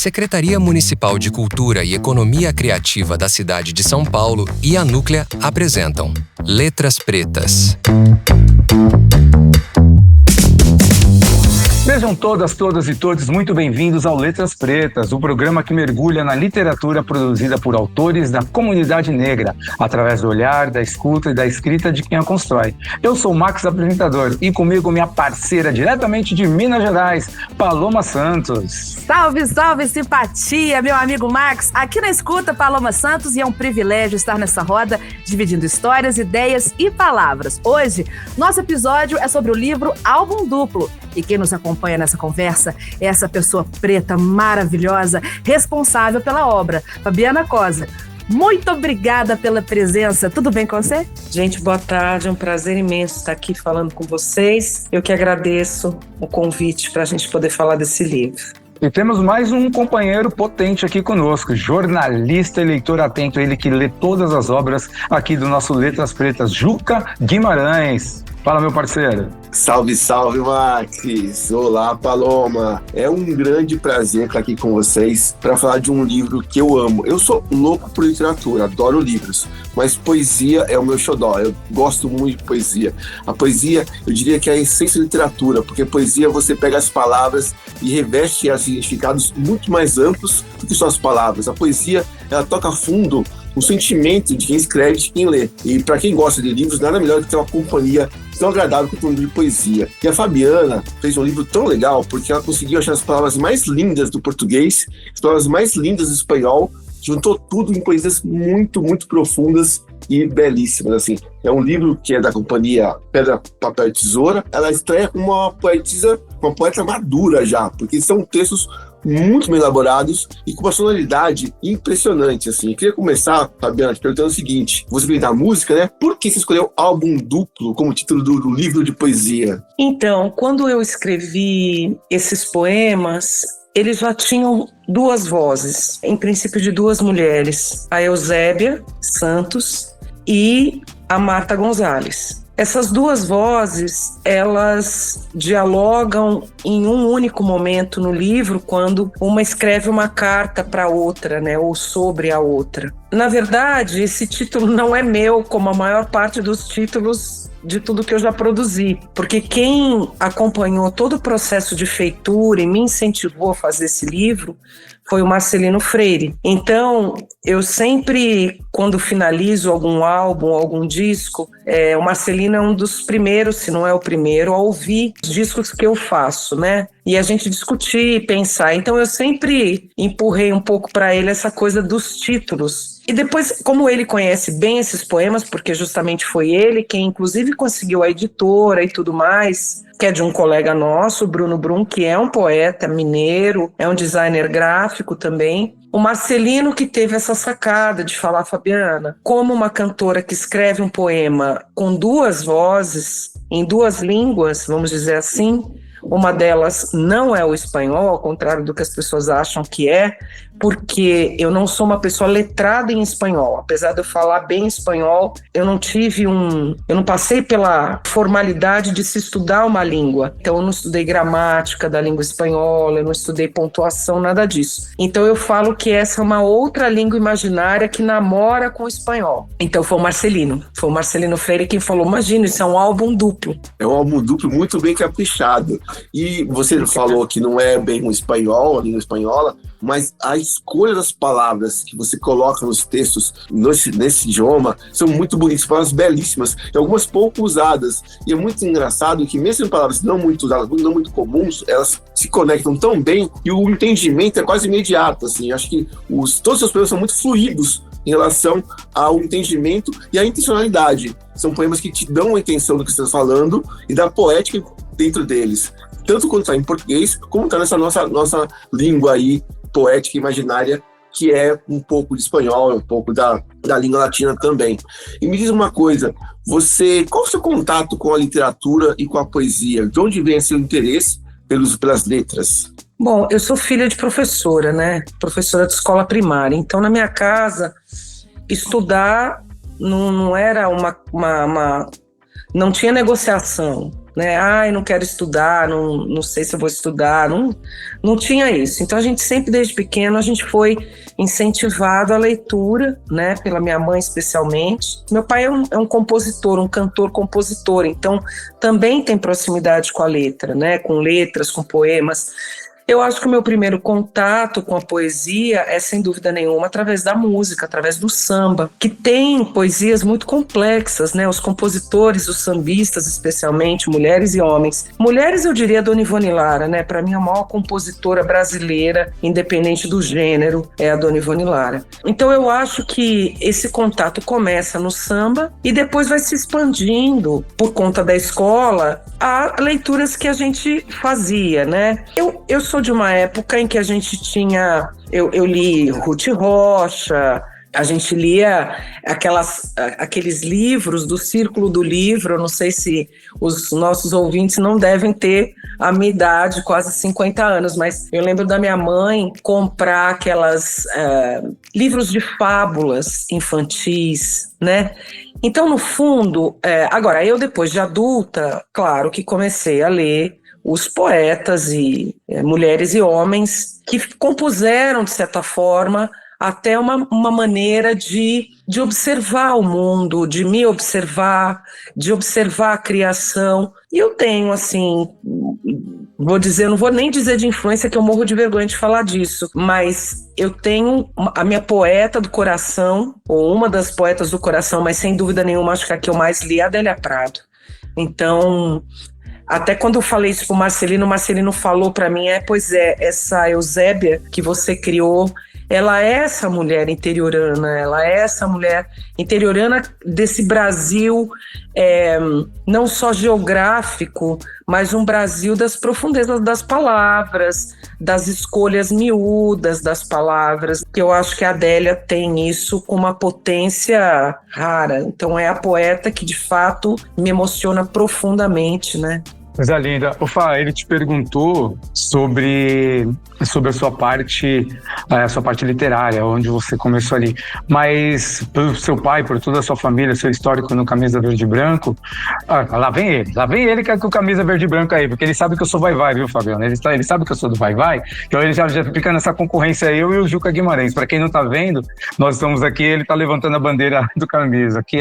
A Secretaria Municipal de Cultura e Economia Criativa da cidade de São Paulo e a Núclea apresentam Letras Pretas. Sejam todas e todos muito bem-vindos ao Letras Pretas, o programa que mergulha na literatura produzida por autores da comunidade negra, através do olhar, da escuta e da escrita de quem a constrói. Eu sou o Max, apresentador, e comigo minha parceira diretamente de Minas Gerais, Paloma Santos. Salve, salve, simpatia, meu amigo Max. Aqui na escuta, Paloma Santos, e é um privilégio estar nessa roda, dividindo histórias, ideias e palavras. Hoje, nosso episódio é sobre o livro Álbum Duplo. E quem nos acompanha nessa conversa é essa pessoa preta, maravilhosa, responsável pela obra, Fabiana Cosa. Muito obrigada pela presença. Tudo bem com você? Gente, boa tarde. É um prazer imenso estar aqui falando com vocês. Eu que agradeço o convite para a gente poder falar desse livro. E temos mais um companheiro potente aqui conosco, jornalista e leitor atento, ele que lê todas as obras aqui do nosso Letras Pretas, Juca Guimarães. Fala, meu parceiro. Salve, salve, Max! Olá, Paloma! É um grande prazer estar aqui com vocês para falar de um livro que eu amo. Eu sou louco por literatura, adoro livros, mas poesia é o meu xodó. Eu gosto muito de poesia. A poesia, eu diria que é a essência da literatura, porque poesia você pega as palavras e reveste elas significados muito mais amplos do que só as palavras. A poesia, ela toca fundo o sentimento de quem escreve, de quem lê. E para quem gosta de livros, nada melhor do que ter uma companhia tão agradável quanto um livro de poesia. E a Fabiana fez um livro tão legal porque ela conseguiu achar as palavras mais lindas do português, as palavras mais lindas do espanhol, juntou tudo em poesias muito, muito profundas e belíssimas, assim. É um livro que é da companhia Pedra, Papel e Tesoura. Ela estreia como uma poeta madura já, porque são textos muito bem elaborados e com uma sonoridade impressionante, assim. Eu queria começar, Fabiana, te perguntando o seguinte: você veio da música, né? Por que você escolheu Álbum Duplo como título do livro de poesia? Então, quando eu escrevi esses poemas, eles já tinham duas vozes, em princípio de duas mulheres, a Eusébia Santos e a Marta Gonzalez. Essas duas vozes, elas dialogam em um único momento no livro, quando uma escreve uma carta para a outra, né, ou sobre a outra. Na verdade, esse título não é meu, como a maior parte dos títulos de tudo que eu já produzi, porque quem acompanhou todo o processo de feitura e me incentivou a fazer esse livro foi o Marcelino Freire. Então, eu sempre, quando finalizo algum álbum, algum disco, o Marcelino é um dos primeiros, se não é o primeiro, a ouvir os discos que eu faço, né? E a gente discutir, pensar. Então, eu sempre empurrei um pouco para ele essa coisa dos títulos. E depois, como ele conhece bem esses poemas, porque justamente foi ele quem, inclusive, conseguiu a editora e tudo mais, que é de um colega nosso, Bruno Brum, que é um poeta mineiro, é um designer gráfico também. O Marcelino que teve essa sacada de falar, Fabiana, como uma cantora que escreve um poema com duas vozes, em duas línguas, vamos dizer assim, uma delas não é o espanhol, ao contrário do que as pessoas acham que é, porque eu não sou uma pessoa letrada em espanhol. Apesar de eu falar bem espanhol, eu não passei pela formalidade de se estudar uma língua. Então eu não estudei gramática da língua espanhola, eu não estudei pontuação, nada disso. Então eu falo que essa é uma outra língua imaginária que namora com o espanhol. Então foi o Marcelino Freire quem falou: imagina, isso é um álbum duplo. É um álbum duplo muito bem caprichado. E você falou que não é bem um espanhol, a língua espanhola, mas a escolha das palavras que você coloca nos textos nesse idioma são muito bonitas, palavras belíssimas, e algumas pouco usadas. E é muito engraçado que mesmo em palavras não muito usadas, não muito comuns, elas se conectam tão bem e o entendimento é quase imediato, assim. Acho que todos os seus poemas são muito fluidos em relação ao entendimento e à intencionalidade. São poemas que te dão a intenção do que você está falando e da poética dentro deles, tanto quando está em português, como está nessa nossa língua aí, poética imaginária, que é um pouco de espanhol, um pouco da língua latina também. E me diz uma coisa, qual o seu contato com a literatura e com a poesia? De onde vem seu interesse pelas letras? Bom, eu sou filha de professora, né? Professora de escola primária. Então, na minha casa, estudar não era não tinha negociação. né? Ai, não quero estudar, não sei se eu vou estudar, não tinha isso. Então a gente sempre, desde pequeno, a gente foi incentivado à leitura, né? Pela minha mãe especialmente. Meu pai é um compositor, um cantor-compositor, então também tem proximidade com a letra, né? Com letras, com poemas. Eu acho que o meu primeiro contato com a poesia é, sem dúvida nenhuma, através da música, através do samba, que tem poesias muito complexas, né? Os compositores, os sambistas, especialmente, mulheres e homens. Mulheres, eu diria, Dona Ivone Lara, né? Para mim, a maior compositora brasileira, independente do gênero, é a Dona Ivone Lara. Então, eu acho que esse contato começa no samba e depois vai se expandindo, por conta da escola, a leituras que a gente fazia, né? Eu sou de uma época em que a gente tinha... Eu li Ruth Rocha, a gente lia aqueles livros do Círculo do Livro. Eu não sei se os nossos ouvintes não devem ter a minha idade, quase 50 anos, mas eu lembro da minha mãe comprar aquelas livros de fábulas infantis, né? Então, no fundo, agora, eu depois de adulta, claro que comecei a ler os poetas e mulheres e homens que compuseram, de certa forma, até uma maneira de observar o mundo, de me observar, de observar a criação. E eu tenho, assim, não vou nem dizer de influência, que eu morro de vergonha de falar disso, mas eu tenho a minha poeta do coração, ou uma das poetas do coração, mas sem dúvida nenhuma, acho que a que eu mais li é a Adélia Prado. Então, até quando eu falei isso pro Marcelino, o Marcelino falou para mim, pois é, essa Eusébia que você criou, ela é essa mulher interiorana, ela é essa mulher interiorana desse Brasil, não só geográfico, mas um Brasil das profundezas das palavras, das escolhas miúdas das palavras, que eu acho que a Adélia tem isso com uma potência rara. Então é a poeta que de fato me emociona profundamente, né? Coisa linda. O Fá, ele te perguntou sobre a sua parte literária, onde você começou ali. Mas pelo seu pai, por toda a sua família, seu histórico no Camisa Verde e Branco, lá vem ele com Camisa Verde e Branco aí, porque ele sabe que eu sou vai-vai, viu, Fabiano? Ele sabe que eu sou do vai-vai, então ele já fica nessa concorrência, eu e o Juca Guimarães. Para quem não tá vendo, nós estamos aqui, ele tá levantando a bandeira do Camisa, que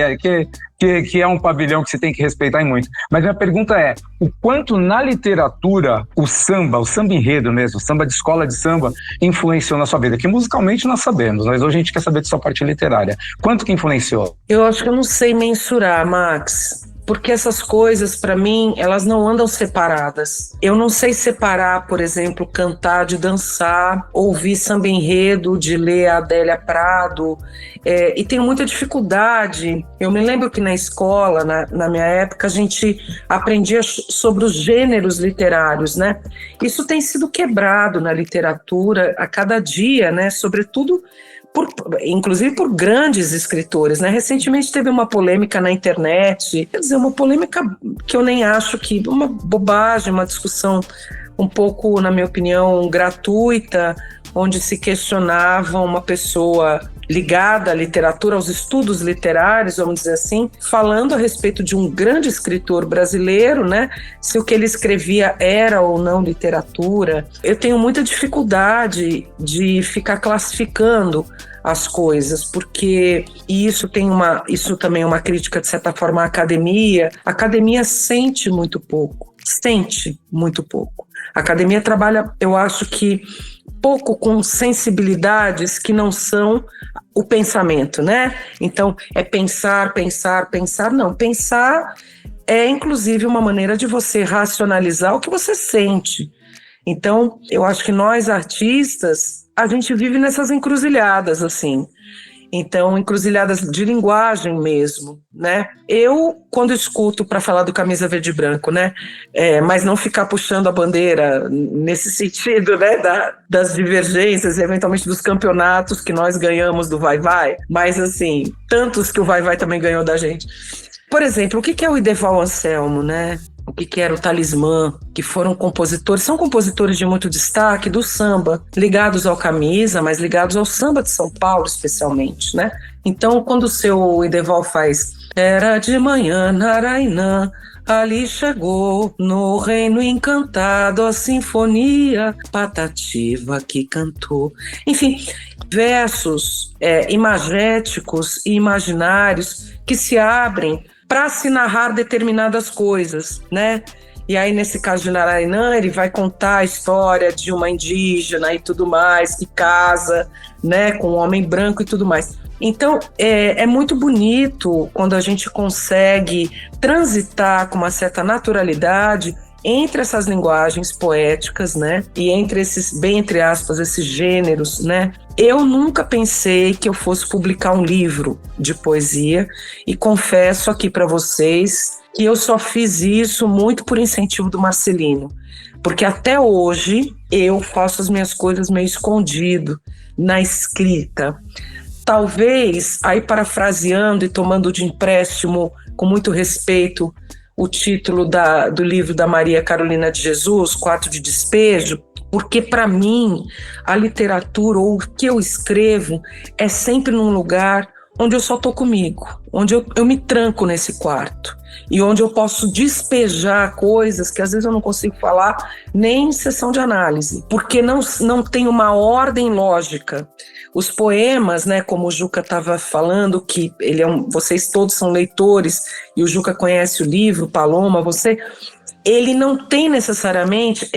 é um pavilhão que você tem que respeitar e muito. Mas minha pergunta é, o quanto na literatura o samba enredo mesmo, o samba de escola de samba, influenciou na sua vida? Que musicalmente nós sabemos, mas hoje a gente quer saber de sua parte literária. Quanto que influenciou? Eu acho que eu não sei mensurar, Max, porque essas coisas, para mim, elas não andam separadas. Eu não sei separar, por exemplo, cantar de dançar, ouvir samba enredo, de ler a Adélia Prado, e tenho muita dificuldade. Eu me lembro que na escola, na minha época, a gente aprendia sobre os gêneros literários, né? Isso tem sido quebrado na literatura a cada dia, né? Sobretudo inclusive por grandes escritores, né? Recentemente teve uma polêmica na internet, quer dizer, uma polêmica que eu nem acho que... uma bobagem, uma discussão um pouco, na minha opinião, gratuita, onde se questionava uma pessoa ligada à literatura, aos estudos literários, vamos dizer assim, falando a respeito de um grande escritor brasileiro, né? Se o que ele escrevia era ou não literatura. Eu tenho muita dificuldade de ficar classificando as coisas, porque isso também é uma crítica, de certa forma, à academia. A academia sente muito pouco. A academia trabalha, eu acho que, pouco com sensibilidades que não são o pensamento, né? Então, é pensar. Não, pensar é, inclusive, uma maneira de você racionalizar o que você sente. Então, eu acho que nós, artistas, a gente vive nessas encruzilhadas, assim. Então, encruzilhadas de linguagem mesmo, né? Eu, quando escuto para falar do Camisa Verde e Branco, né? Mas não ficar puxando a bandeira nesse sentido, né? Das divergências, eventualmente dos campeonatos que nós ganhamos do Vai-Vai, mas, assim, tantos que o Vai-Vai também ganhou da gente. Por exemplo, o que é o Ideval Anselmo, né? O que era o Talismã, que são compositores de muito destaque do samba, ligados ao Camisa, mas ligados ao samba de São Paulo, especialmente, né? Então, quando o seu Ideval faz "Era de manhã, Narainã, ali chegou, no reino encantado, a sinfonia patativa que cantou. Enfim, versos imagéticos e imaginários que se abrem para se narrar determinadas coisas, né? E aí, nesse caso de Narainã, ele vai contar a história de uma indígena e tudo mais, que casa, né, com um homem branco e tudo mais. Então, é muito bonito quando a gente consegue transitar com uma certa naturalidade entre essas linguagens poéticas, né, e entre esses, bem entre aspas, esses gêneros, né. Eu nunca pensei que eu fosse publicar um livro de poesia e confesso aqui para vocês que eu só fiz isso muito por incentivo do Marcelino, porque até hoje eu faço as minhas coisas meio escondido na escrita. Talvez, aí parafraseando e tomando de empréstimo com muito respeito o título do livro da Maria Carolina de Jesus, Quarto de Despejo, porque para mim a literatura ou o que eu escrevo é sempre num lugar onde eu só estou comigo, onde eu me tranco nesse quarto e onde eu posso despejar coisas que às vezes eu não consigo falar nem em sessão de análise, porque não tem uma ordem lógica. Os poemas, né, como o Juca estava falando, que vocês todos são leitores e o Juca conhece o livro, Paloma, ele não tem necessariamente,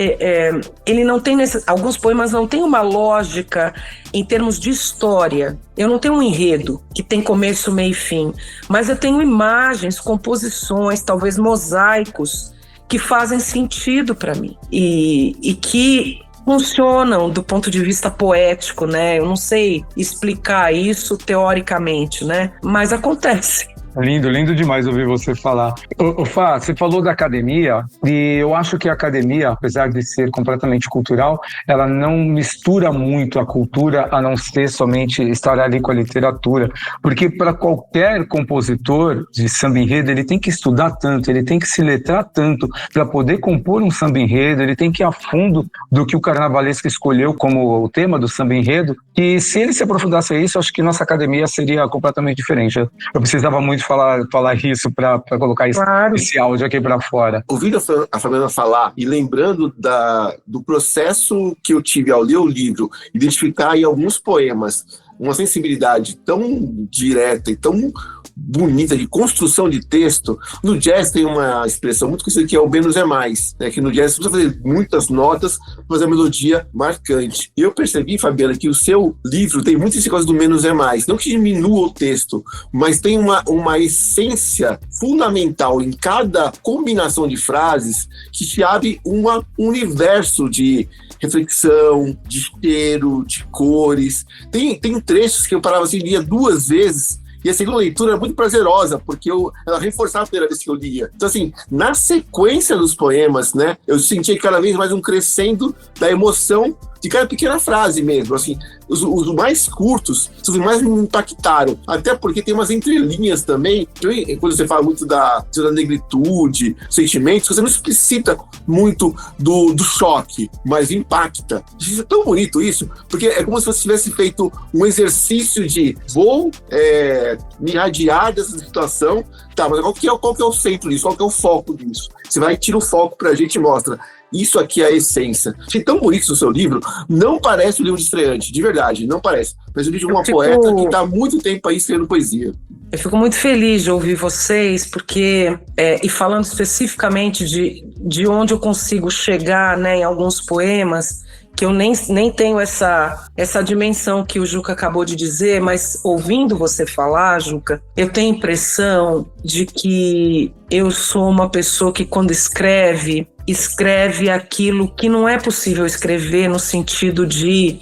alguns poemas não têm uma lógica em termos de história. Eu não tenho um enredo que tem começo, meio e fim, mas eu tenho imagens, composições, talvez mosaicos, que fazem sentido para mim e que funcionam do ponto de vista poético, né? Eu não sei explicar isso teoricamente, né? Mas acontece. Lindo, lindo demais ouvir você falar. Fá, você falou da academia, e eu acho que a academia, apesar de ser completamente cultural, ela não mistura muito a cultura, a não ser somente estar ali com a literatura, porque para qualquer compositor de samba-enredo, ele tem que estudar tanto, ele tem que se letrar tanto para poder compor um samba-enredo, ele tem que ir a fundo do que o carnavalesco escolheu como o tema do samba-enredo, e se ele se aprofundasse a isso, acho que nossa academia seria completamente diferente. Eu precisava muito falar isso para colocar esse áudio aqui para fora. Ouvindo a Fabiana falar e lembrando do processo que eu tive ao ler o livro, identificar em alguns poemas uma sensibilidade tão direta e tão bonita de construção de texto. No jazz tem uma expressão muito conhecida que é o menos é mais, né? Que no jazz você precisa fazer muitas notas para fazer a melodia marcante. E eu percebi, Fabiana, que o seu livro tem muito esse coisa do menos é mais. Não que diminua o texto, mas tem uma essência fundamental em cada combinação de frases que te abre um universo de reflexão, de cheiro, de cores. Tem trechos que eu parava assim, lia 2 vezes, e a segunda leitura era muito prazerosa, porque ela reforçava a primeira vez que eu lia. Então, assim, na sequência dos poemas, né, eu sentia cada vez mais um crescendo da emoção de cada pequena frase mesmo, assim. Os mais curtos são os que mais me impactaram, até porque tem umas entrelinhas também, quando você fala muito da negritude, sentimentos, você não explicita muito do choque, mas impacta. É tão bonito isso, porque é como se você tivesse feito um exercício de vou me irradiar dessa situação, tá, mas qual que é o centro disso, qual que é o foco disso? Você vai e tira o foco pra gente e mostra. Isso aqui é a essência. Achei tão bonito o seu livro. Não parece um livro de estreante, de verdade, não parece. Parece um livro de uma poeta que está há muito tempo aí escrevendo poesia. Eu fico muito feliz de ouvir vocês, porque, e falando especificamente de onde eu consigo chegar, né, em alguns poemas, que eu nem tenho essa dimensão que o Juca acabou de dizer, mas ouvindo você falar, Juca, eu tenho a impressão de que eu sou uma pessoa que, quando escreve aquilo que não é possível escrever, no sentido de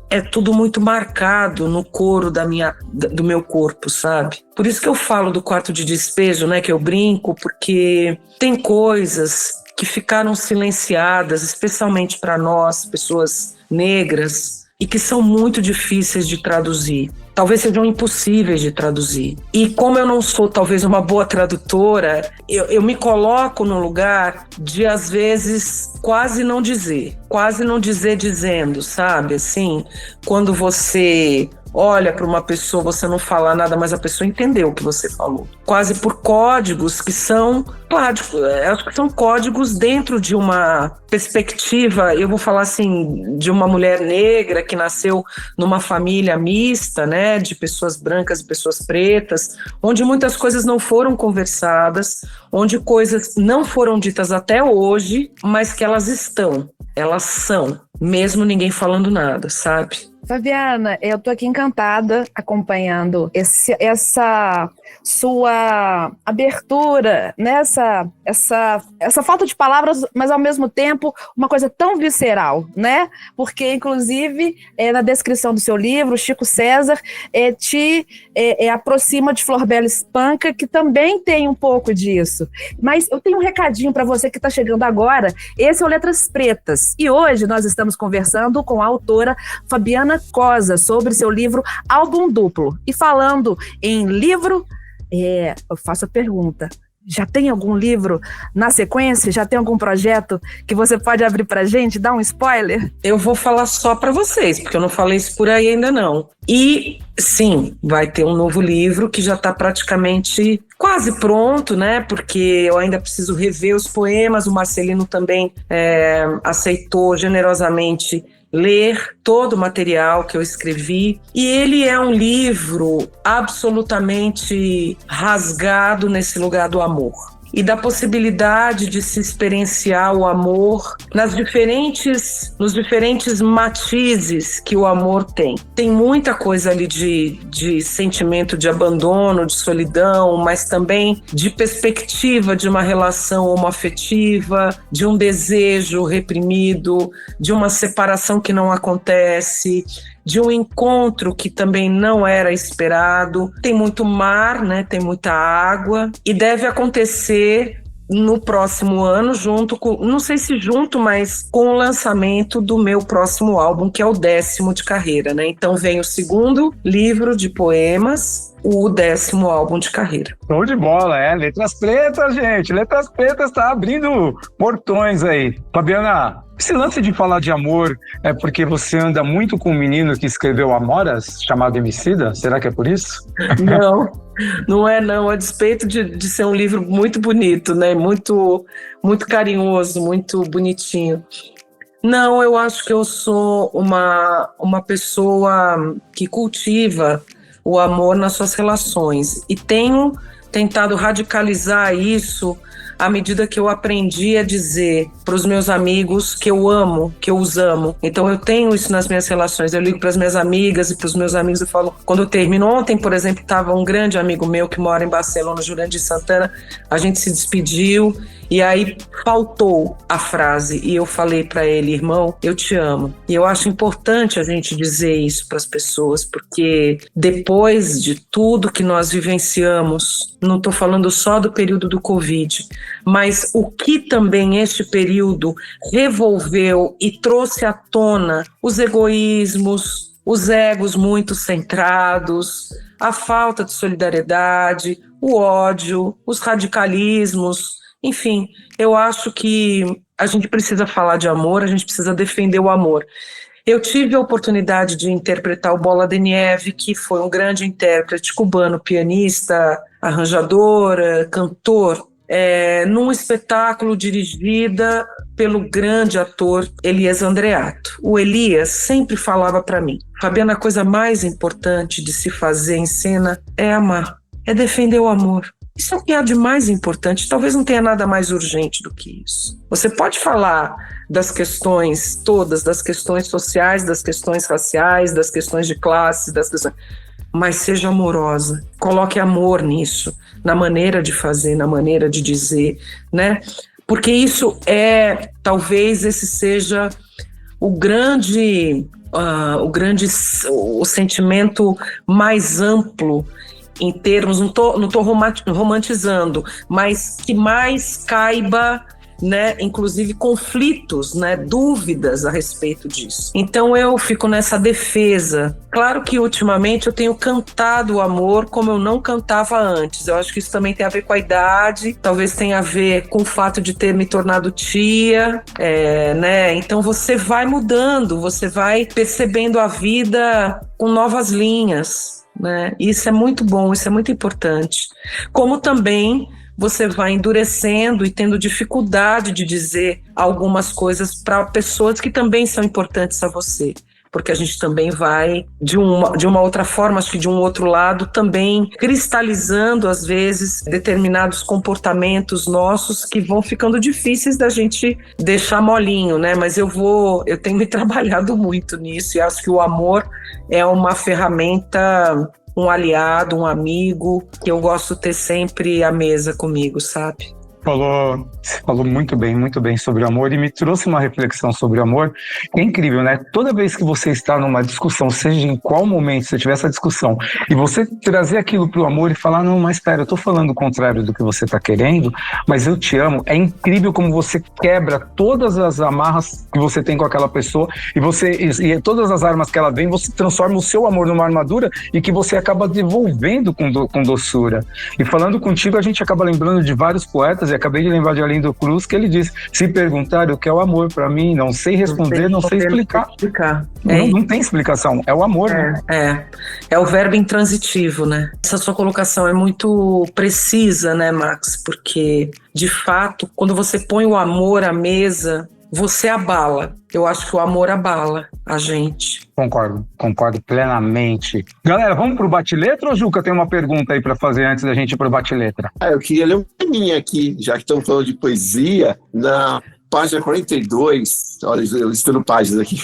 é tudo muito marcado no couro do meu corpo, sabe? Por isso que eu falo do quarto de despejo, né, que eu brinco, porque tem coisas que ficaram silenciadas, especialmente para nós, pessoas negras, e que são muito difíceis de traduzir. Talvez sejam impossíveis de traduzir. E como eu não sou talvez uma boa tradutora, eu me coloco no lugar de, às vezes, quase não dizer dizendo, sabe? Assim, quando você olha para uma pessoa, você não fala nada, mas a pessoa entendeu o que você falou. Quase por códigos que são, acho que são códigos dentro de uma perspectiva, eu vou falar assim, de uma mulher negra que nasceu numa família mista, né, de pessoas brancas e pessoas pretas, onde muitas coisas não foram conversadas, onde coisas não foram ditas até hoje, mas que elas são, mesmo ninguém falando nada, sabe? Fabiana, eu tô aqui encantada acompanhando essa sua abertura, né? Essa falta de palavras, mas ao mesmo tempo uma coisa tão visceral, né? Porque, inclusive, na descrição do seu livro, Chico César te aproxima de Florbela Espanca, que também tem um pouco disso. Mas eu tenho um recadinho para você que está chegando agora. Esse é o Letras Pretas. E hoje nós estamos conversando com a autora Fabiana Cosa sobre seu livro Álbum Duplo. E falando em livro, eu faço a pergunta: já tem algum livro na sequência? Já tem algum projeto que você pode abrir pra gente? Dar um spoiler? Eu vou falar só para vocês, porque eu não falei isso por aí ainda não. E sim, vai ter um novo livro que já está praticamente quase pronto, né? Porque eu ainda preciso rever os poemas. O Marcelino também aceitou generosamente ler todo o material que eu escrevi, e ele é um livro absolutamente rasgado nesse lugar do amor e da possibilidade de se experienciar o amor nos diferentes matizes que o amor tem. Tem muita coisa ali de sentimento de abandono, de solidão, mas também de perspectiva de uma relação homoafetiva, de um desejo reprimido, de uma separação que não acontece, de um encontro que também não era esperado. Tem muito mar, né? Tem muita água, e deve acontecer no próximo ano, junto com, não sei se junto, mas com o lançamento do meu próximo álbum, que é o 10º de carreira, né? Então vem o 2º livro de poemas, o 10º álbum de carreira. Show de bola, Letras Pretas, gente. Letras Pretas tá abrindo portões aí. Fabiana, esse lance de falar de amor é porque você anda muito com um menino que escreveu Amoras, chamado Emicida? Será que é por isso? Não é não, a despeito de ser um livro muito bonito, né? Muito, muito carinhoso, muito bonitinho. Não, eu acho que eu sou uma pessoa que cultiva o amor nas suas relações, e tenho tentado radicalizar isso à medida que eu aprendi a dizer para os meus amigos que eu amo, que eu os amo. Então eu tenho isso nas minhas relações. Eu ligo para as minhas amigas e para os meus amigos e falo, quando eu termino. Ontem, por exemplo, estava um grande amigo meu que mora em Barcelona, Jurandir Santana, a gente se despediu e aí faltou a frase e eu falei para ele, irmão, eu te amo. E eu acho importante a gente dizer isso para as pessoas, porque depois de tudo que nós vivenciamos, não estou falando só do período do Covid, mas o que também este período revolveu e trouxe à tona os egoísmos, os egos muito centrados, a falta de solidariedade, o ódio, os radicalismos. Enfim, eu acho que a gente precisa falar de amor, a gente precisa defender o amor. Eu tive a oportunidade de interpretar o Bola de Nieve, que foi um grande intérprete cubano, pianista, arranjador, cantor, num espetáculo dirigida pelo grande ator Elias Andreato. O Elias sempre falava para mim, Fabiana, a coisa mais importante de se fazer em cena é amar, é defender o amor. Isso é o que há de mais importante, talvez não tenha nada mais urgente do que isso. Você pode falar das questões todas, das questões sociais, das questões raciais, das questões de classe, mas seja amorosa, coloque amor nisso, na maneira de fazer, na maneira de dizer, né? Porque isso talvez esse seja o sentimento mais amplo em termos, não tô romantizando, mas que mais caiba né, inclusive conflitos, né, dúvidas a respeito disso. Então eu fico nessa defesa. Claro que ultimamente eu tenho cantado o amor como eu não cantava antes. Eu acho que isso também tem a ver com a idade, talvez tenha a ver com o fato de ter me tornado tia, né? Então você vai mudando, você vai percebendo a vida com novas linhas, né? Isso é muito bom, isso é muito importante. Como também você vai endurecendo e tendo dificuldade de dizer algumas coisas para pessoas que também são importantes a você. Porque a gente também vai, de uma outra forma, acho que de um outro lado, também cristalizando, às vezes, determinados comportamentos nossos que vão ficando difíceis da gente deixar molinho, né? Mas eu tenho me trabalhado muito nisso e acho que o amor é uma ferramenta, um aliado, um amigo, que eu gosto de ter sempre à mesa comigo, sabe? Falou muito bem sobre o amor e me trouxe uma reflexão sobre o amor. É incrível, né? Toda vez que você está numa discussão, seja em qual momento você tiver essa discussão, e você trazer aquilo para o amor e falar, não, mas espera, eu estou falando o contrário do que você está querendo, mas eu te amo. É incrível como você quebra todas as amarras que você tem com aquela pessoa e todas as armas que ela vem, você transforma o seu amor numa armadura e que você acaba devolvendo com doçura. E falando contigo, a gente acaba lembrando de vários poetas, e acabei de lembrar de Arlindo Cruz, que ele diz, se perguntar o que é o amor para mim, não sei responder, não sei explicar. Não tem explicação, é o amor. É o verbo intransitivo, né? Essa sua colocação é muito precisa, né, Max? Porque, de fato, quando você põe o amor à mesa, você abala. Eu acho que o amor abala a gente. Concordo plenamente. Galera, vamos pro bate-letra ou Juca tem uma pergunta aí para fazer antes da gente ir pro bate-letra? Eu queria ler um pouquinho aqui, já que estamos falando de poesia, na página 42, olha, eu estou páginas aqui,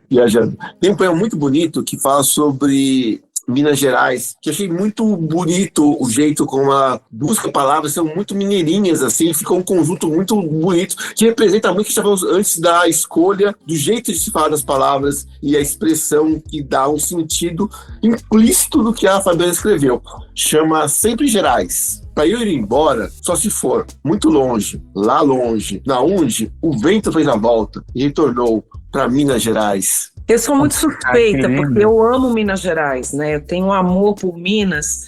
viajando. Tem um poema muito bonito que fala sobre Minas Gerais, que achei muito bonito o jeito como ela busca palavras, são muito mineirinhas, assim, ficou um conjunto muito bonito, que representa muito o que estávamos antes da escolha, do jeito de se falar das palavras e a expressão que dá um sentido implícito do que a Fabiana escreveu. Chama Sempre Gerais. Para eu ir embora, só se for muito longe, lá longe, na onde o vento fez a volta e retornou para Minas Gerais. Eu sou muito suspeita, porque eu amo Minas Gerais, né? Eu tenho um amor por Minas.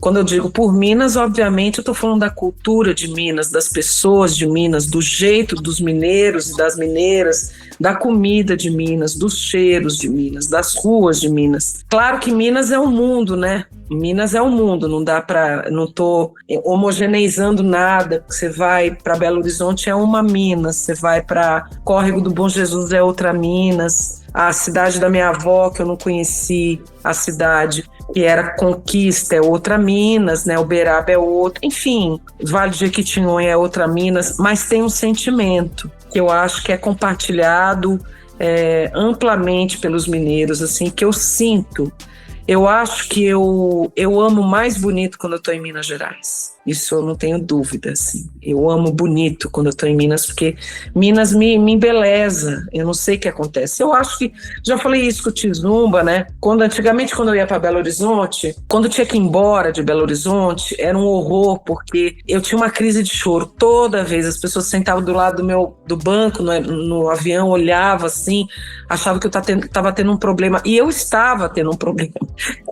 Quando eu digo por Minas, obviamente eu estou falando da cultura de Minas, das pessoas de Minas, do jeito dos mineiros e das mineiras, da comida de Minas, dos cheiros de Minas, das ruas de Minas. Claro que Minas é um mundo, né? Minas é um mundo, não estou homogeneizando nada. Você vai para Belo Horizonte é uma Minas, você vai para Córrego do Bom Jesus é outra Minas. A cidade da minha avó, que eu não conheci, a cidade que era Conquista é outra Minas, né? Uberaba é outra, enfim, Vale de Jequitinhonha é outra Minas, mas tem um sentimento que eu acho que é compartilhado amplamente pelos mineiros, assim, que eu sinto. Eu acho que eu amo mais bonito quando eu estou em Minas Gerais. Isso eu não tenho dúvida, assim. Eu amo bonito quando eu estou em Minas, porque Minas me embeleza. Eu não sei o que acontece. Eu acho que, já falei isso com o Tizumba, né? Antigamente, quando eu ia para Belo Horizonte, quando eu tinha que ir embora de Belo Horizonte, era um horror, porque eu tinha uma crise de choro. Toda vez as pessoas sentavam do lado do banco, no avião, olhavam assim, achavam que eu estava tendo um problema. E eu estava tendo um problema,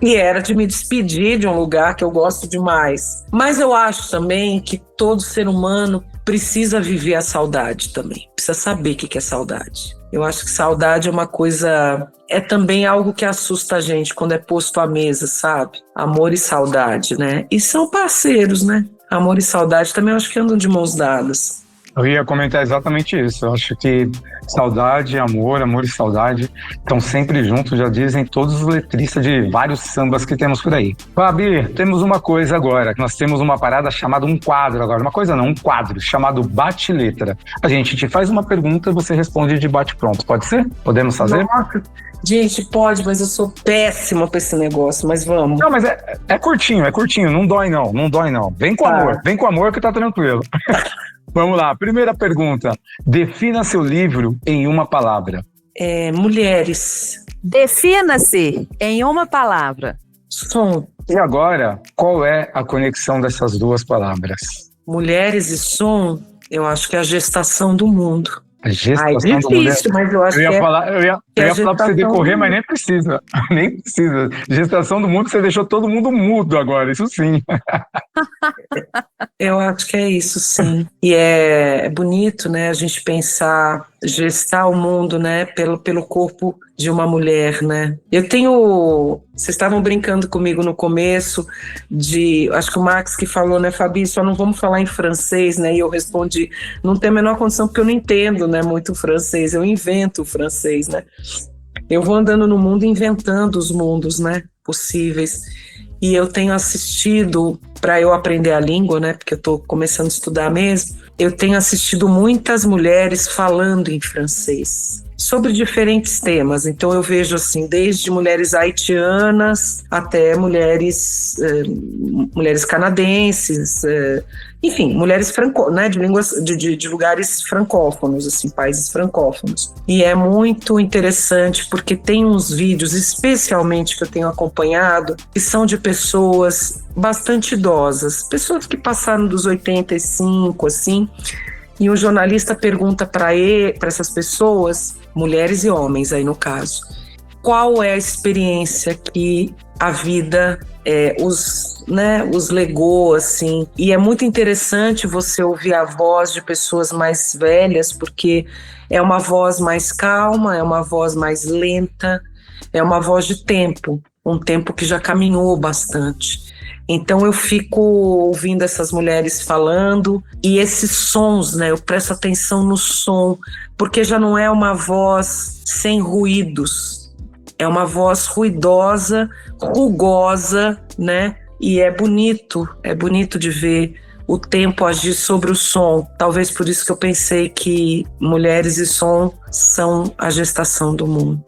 que era de me despedir de um lugar que eu gosto demais. Mas eu acho também que todo ser humano precisa viver a saudade também. Precisa saber o que é saudade. Eu acho que saudade é uma coisa... É também algo que assusta a gente quando é posto à mesa, sabe? Amor e saudade, né? E são parceiros, né? Amor e saudade também eu acho que andam de mãos dadas. Eu ia comentar exatamente isso. Eu acho que saudade, amor e saudade estão sempre juntos, já dizem todos os letristas de vários sambas que temos por aí. Fabi, temos uma coisa agora, que nós temos uma parada chamada um quadro agora. Uma coisa não, um quadro chamado Bate-Letra. A gente te faz uma pergunta e você responde de bate-pronto. Pode ser? Podemos fazer? Nossa. Gente, pode, mas eu sou péssima pra esse negócio, mas vamos. Não, mas é curtinho, não dói não. Vem com amor que tá tranquilo. Vamos lá, primeira pergunta. Defina seu livro em uma palavra. Mulheres. Defina-se em uma palavra. Som. E agora, qual é a conexão dessas duas palavras? Mulheres e som. Eu acho que é a gestação do mundo. A gestação é difícil, mas eu acho eu ia que falar, eu ia falar para você decorrer, mas nem precisa. Nem precisa. Gestação do mundo, você deixou todo mundo mudo agora, isso sim. Eu acho que é isso, sim. E é bonito, né, a gente pensar, gestar o mundo, né, pelo corpo de uma mulher, né. Vocês estavam brincando comigo no começo acho que o Max que falou, né, Fabi, só não vamos falar em francês, né, e eu respondi, não tem a menor condição porque eu não entendo, né, muito francês, eu invento o francês, né. Eu vou andando no mundo inventando os mundos, né, possíveis. E eu tenho assistido, para eu aprender a língua, né, porque eu estou começando a estudar mesmo, eu tenho assistido muitas mulheres falando em francês, sobre diferentes temas. Então eu vejo assim, desde mulheres haitianas até mulheres canadenses, enfim, mulheres de línguas de lugares francófonos, assim, países francófonos. E é muito interessante porque tem uns vídeos, especialmente que eu tenho acompanhado, que são de pessoas bastante idosas, pessoas que passaram dos 85, assim, e o jornalista pergunta para essas pessoas, mulheres e homens aí no caso, qual é a experiência que a vida os legou, assim. E é muito interessante você ouvir a voz de pessoas mais velhas, porque é uma voz mais calma, é uma voz mais lenta, é uma voz de tempo, um tempo que já caminhou bastante. Então eu fico ouvindo essas mulheres falando e esses sons, né? Eu presto atenção no som, porque já não é uma voz sem ruídos, é uma voz ruidosa, rugosa, né? E é bonito de ver o tempo agir sobre o som. Talvez por isso que eu pensei que mulheres e som são a gestação do mundo.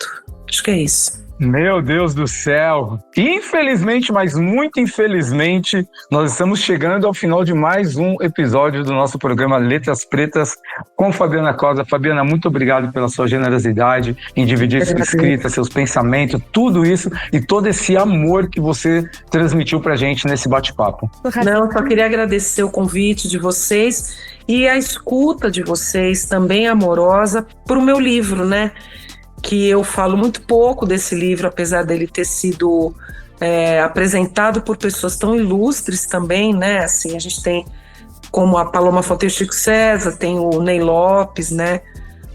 Acho que é isso. Meu Deus do céu! Infelizmente, mas muito infelizmente, nós estamos chegando ao final de mais um episódio do nosso programa Letras Pretas com Fabiana Cosa. Fabiana, muito obrigado pela sua generosidade em dividir sua escrita, seus pensamentos, tudo isso e todo esse amor que você transmitiu pra gente nesse bate-papo. Não, só queria agradecer o convite de vocês e a escuta de vocês, também amorosa, pro meu livro, né? Que eu falo muito pouco desse livro, apesar dele ter sido apresentado por pessoas tão ilustres também, né? Assim, a gente tem como a Paloma Fonteiro Chico César, tem o Ney Lopes, né?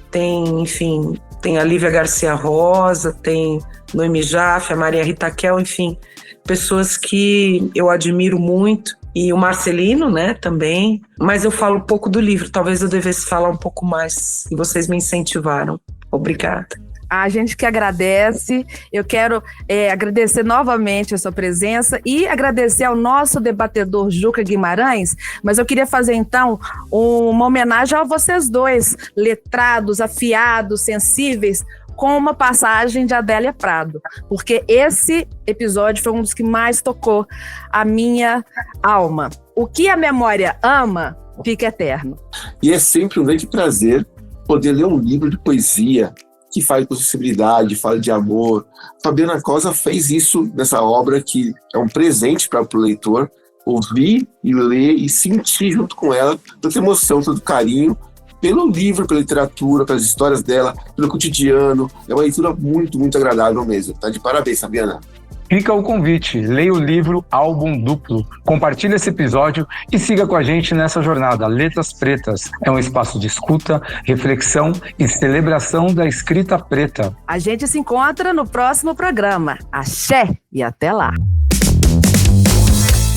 Tem, enfim, tem a Lívia Garcia Rosa, tem Noemi Jaffe, a Maria Rita Kel, enfim, pessoas que eu admiro muito. E o Marcelino, né, também. Mas eu falo pouco do livro, talvez eu devesse falar um pouco mais, e vocês me incentivaram. Obrigada. A gente que agradece, eu quero agradecer novamente a sua presença e agradecer ao nosso debatedor Juca Guimarães, mas eu queria fazer então uma homenagem a vocês dois, letrados, afiados, sensíveis, com uma passagem de Adélia Prado, porque esse episódio foi um dos que mais tocou a minha alma. O que a memória ama, fica eterno. E é sempre um grande prazer poder ler um livro de poesia que fala de sensibilidade, fala de amor. Fabiana Cosa fez isso nessa obra, que é um presente para o leitor, ouvir e ler e sentir junto com ela toda emoção, todo carinho pelo livro, pela literatura, pelas histórias dela, pelo cotidiano. É uma leitura muito, muito agradável mesmo. Tá de parabéns, Fabiana. Fica o convite, leia o livro Álbum Duplo, compartilhe esse episódio e siga com a gente nessa jornada. Letras Pretas é um espaço de escuta, reflexão e celebração da escrita preta. A gente se encontra no próximo programa. Axé e até lá.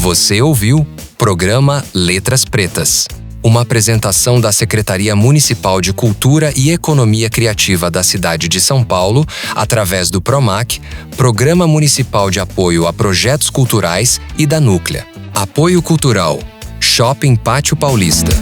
Você ouviu Programa Letras Pretas. Uma apresentação da Secretaria Municipal de Cultura e Economia Criativa da cidade de São Paulo, através do PROMAC, Programa Municipal de Apoio a Projetos Culturais, e da Núclea. Apoio Cultural. Shopping Pátio Paulista.